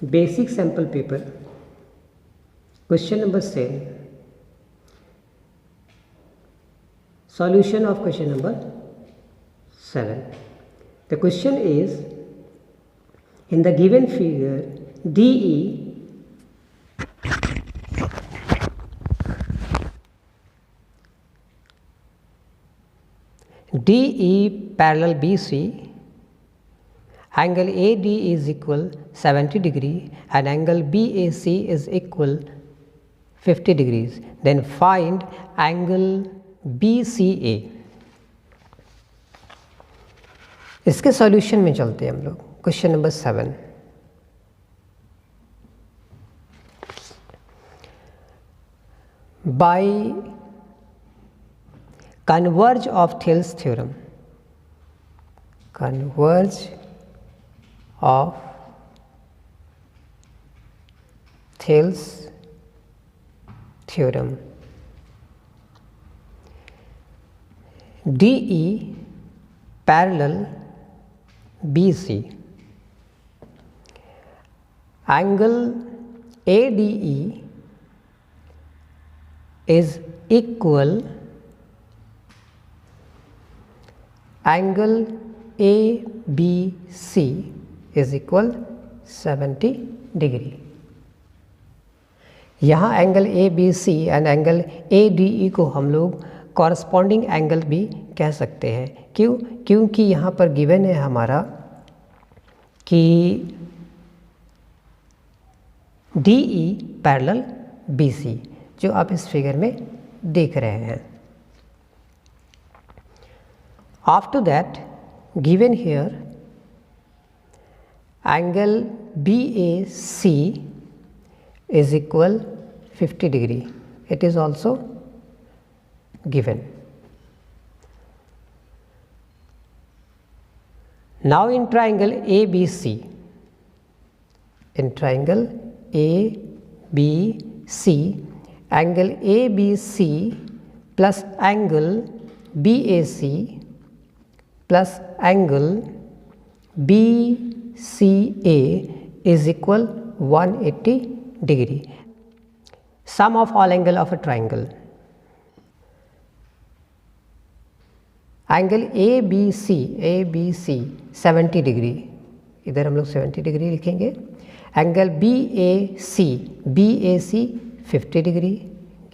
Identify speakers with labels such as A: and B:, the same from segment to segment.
A: Basic sample paper, question number 7. Solution of question number 7. The question is, in the given figure, DE parallel BC, angle AD is equal 70 degree and angle BAC is equal 50 degrees. Then find angle BCA. इसके solution में चलते हैं हम लोग. Question number 7. By converge of Thales theorem, converge of Thales theorem, DE parallel BC, angle ADE is equal angle ABC is equal 70 degree. यहाँ angle ABC and angle ADE को हम लोग कॉरस्पॉन्डिंग एंगल भी कह सकते हैं. क्यों? क्योंकि यहाँ पर गिवन है हमारा कि DE पैरेलल BC, जो आप इस फिगर में देख रहे हैं. After that, given here angle BAC is equal 50 degree. It is also given. Now in triangle ABC, angle ABC plus angle BAC plus angle BCA is equal 180 degree. Sum of all angle of a triangle. Angle ABC 70 degree, इधर हम लोग 70 degree लिखेंगे. Angle BAC 50 degree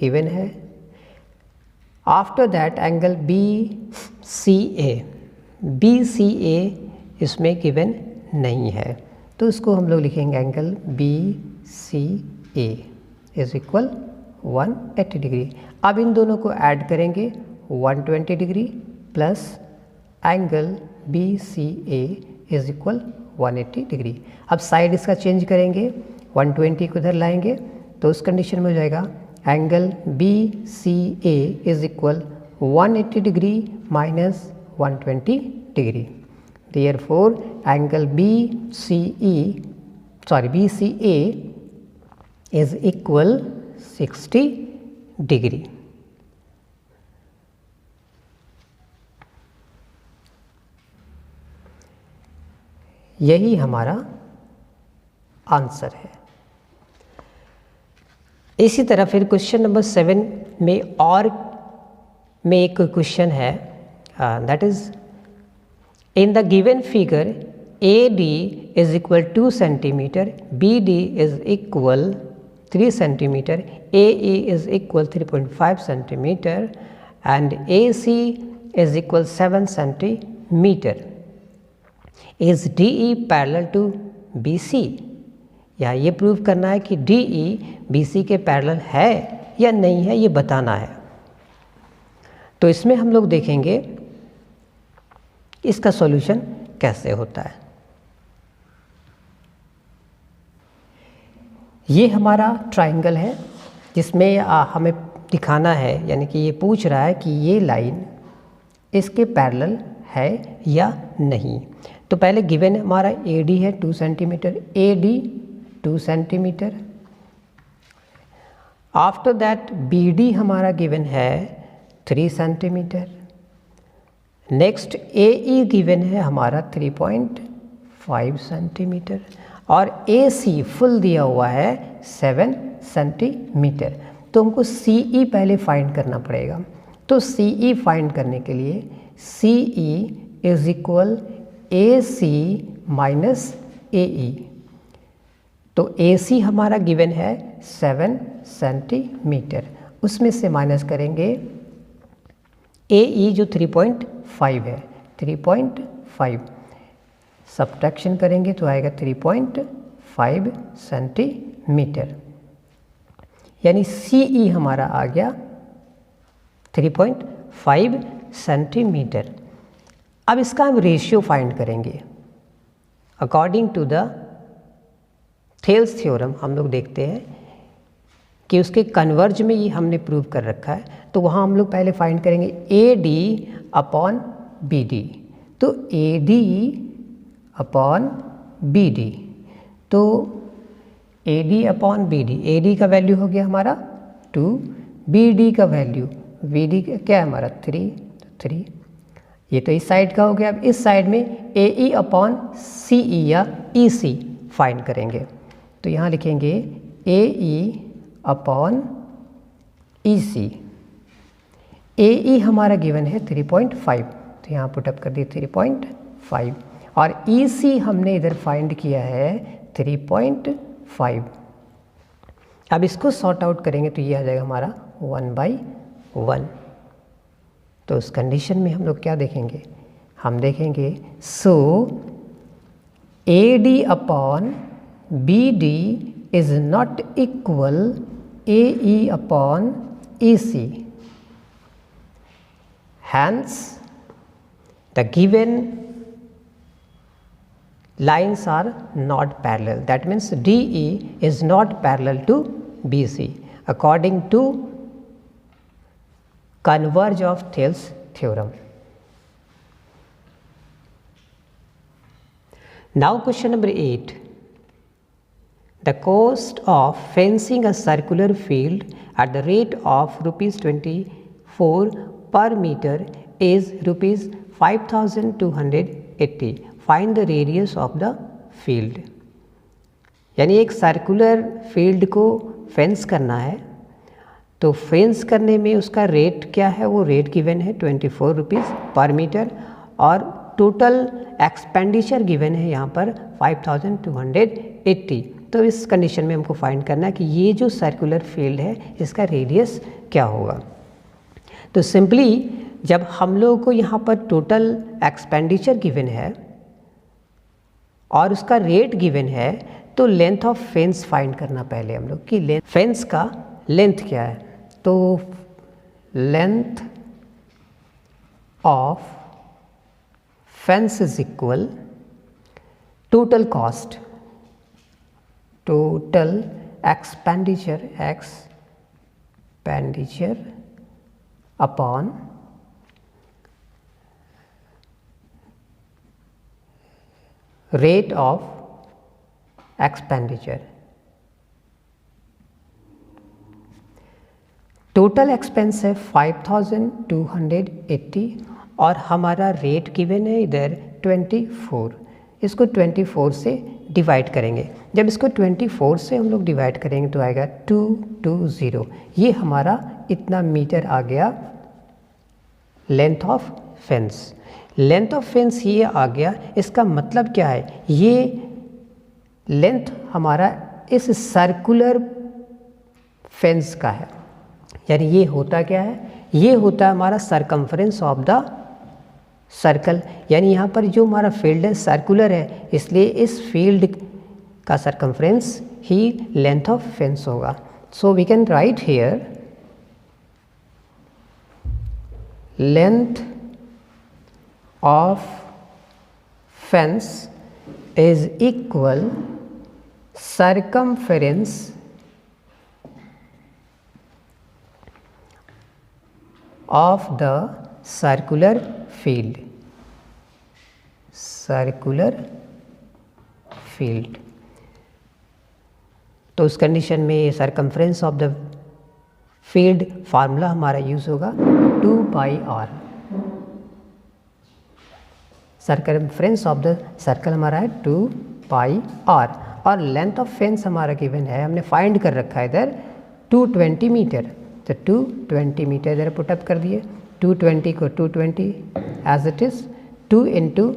A: given है. After that angle BCA इसमें given नहीं है, तो इसको हम लोग लिखेंगे angle BCA is equal 180 degree. अब इन दोनों को ऐड करेंगे 120 degree plus angle BCA is equal 180 degree. अब साइड इसका चेंज करेंगे, 120 को इधर लाएंगे तो उस कंडीशन में हो जाएगा angle BCA is equal 180 degree minus 120 degree. Therefore angle BCA is equal 60 degree. यही हमारा आंसर है. इसी तरह फिर क्वेश्चन नंबर 7 में और में एक क्वेश्चन है, that is in the given figure AD is equal 2 centimeter, BD is equal 3 centimeter, AE is equal 3.5 centimeter and AC is equal 7 centimeter. Is DE parallel to BC? या ये prove करना है कि DE BC के parallel है या नहीं है, ये बताना है. तो इसमें हम लोग देखेंगे इसका सॉल्यूशन कैसे होता है. ये हमारा ट्राइंगल है जिसमें हमें दिखाना है, यानी कि ये पूछ रहा है कि ये लाइन इसके पैरेलल है या नहीं. तो पहले गिवन हमारा AD है 2 centimetre, AD 2 centimetre. After that BD हमारा गिवन है 3 सेंटीमीटर. नेक्स्ट AE गिवन है हमारा 3.5 सेंटीमीटर. और AC फुल दिया हुआ है 7 सेंटीमीटर। तो हमको CE पहले फाइंड करना पड़ेगा। तो CE फाइंड करने के लिए CE is equal AC minus AE। तो AC हमारा गिवन है 7 सेंटीमीटर, उसमें से माइनस करेंगे AE जो 3.5 है, 3.5 सब्ट्रैक्शन करेंगे तो आएगा 3.5 सेंटीमीटर, यानी CE हमारा आ गया 3.5 सेंटीमीटर। अब इसका हम रेशियो फाइंड करेंगे according to the Thales theorem. हम लोग देखते हैं कि उसके कन्वर्ज में ये हमने प्रूव कर रखा है, तो वहाँ हम लोग पहले फाइंड करेंगे AD अपॉन BD। तो AD अपॉन BD, तो AD अपॉन BD, AD का वैल्यू हो गया हमारा 2, BD का वैल्यू, BD क्या है हमारा 3, ये तो इस साइड का हो गया। अब इस साइड में AE अपॉन CE या EC फाइंड करेंगे, तो यहाँ लिखेंगे AE अपॉन EC। AE हमारा गिवन है 3.5, तो यहाँ पुटअप कर दिए 3.5, और EC हमने इधर फाइंड किया है 3.5। अब इसको सॉर्ट आउट करेंगे तो ये आ जाएगा हमारा 1/1। तो उस कंडीशन में हम लोग क्या देखेंगे, हम देखेंगे सो AD upon BD is not equal AE upon EC. Hence, the given lines are not parallel. That means DE is not parallel to BC according to converge of Thales theorem. Now question number 8. The cost of fencing a circular field at the rate of rupees 24 per meter is rupees 5280. Find the radius of the field. यानी एक circular field को fence करना है, तो fence करने में उसका rate क्या है, वो रेट गिवन है 24 रुपीज़ पर मीटर, और टोटल एक्सपेंडिचर गिवन है यहाँ पर 5280। तो इस कंडीशन में हमको फाइंड करना है कि ये जो सर्कुलर फील्ड है इसका रेडियस क्या होगा। तो सिंपली जब हम लोगों को यहाँ पर टोटल एक्सपेंडिचर गिवन है और उसका रेट गिवन है, तो लेंथ ऑफ फेंस फाइंड करना पहले हम लोग कि फेंस का लेंथ क्या है। तो length of fence is equal total cost, total expenditure upon rate of expenditure. Total expense है 5280 और हमारा रेट गिवन है इधर 24। इसको 24 से डिवाइड करेंगे। जब इसको 24 से हम लोग डिवाइड करेंगे तो आएगा 220। ये हमारा इतना मीटर आ गया length of fence. Length of fence ये आ गया, इसका मतलब क्या है, ये लेंथ हमारा इस सर्कुलर फेंस का है। यानी ये होता क्या है, ये होता है हमारा सरकमफ्रेंस ऑफ द सर्कल। यानी यहाँ पर जो हमारा फील्ड है सर्कुलर है, इसलिए इस फील्ड का सरकमफ्रेंस ही लेंथ ऑफ फेंस होगा। So we can write here length of fence is equal circumference of the circular field, तो उस कंडीशन में circumference of the field formula हमारा यूज होगा 2πr। Circumference of the circle हमारा है 2πr और length of fence हमारा given है, हमने फाइंड कर रखा है इधर 220 मीटर, तो 220 मीटर इधर पुटअप कर दिए, 220 को 220 as it is, 2 into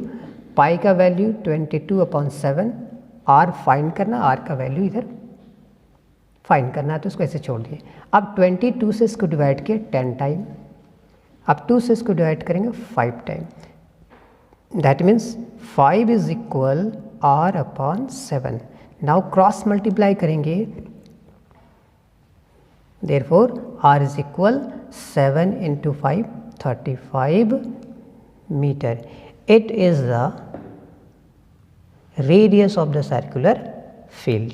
A: pi का वैल्यू 22/7, आर फाइंड करना, आर का वैल्यू इधर फाइंड करना है तो उसको ऐसे छोड़ दिए। अब 22 से इसको डिवाइड किए 10 टाइम, अब 2 से इसको डिवाइड करेंगे 5 time, that means 5 is equal r/7। Now cross multiply करेंगे, therefore r is equal 7 into 5 35 metre. It is the radius of the circular field।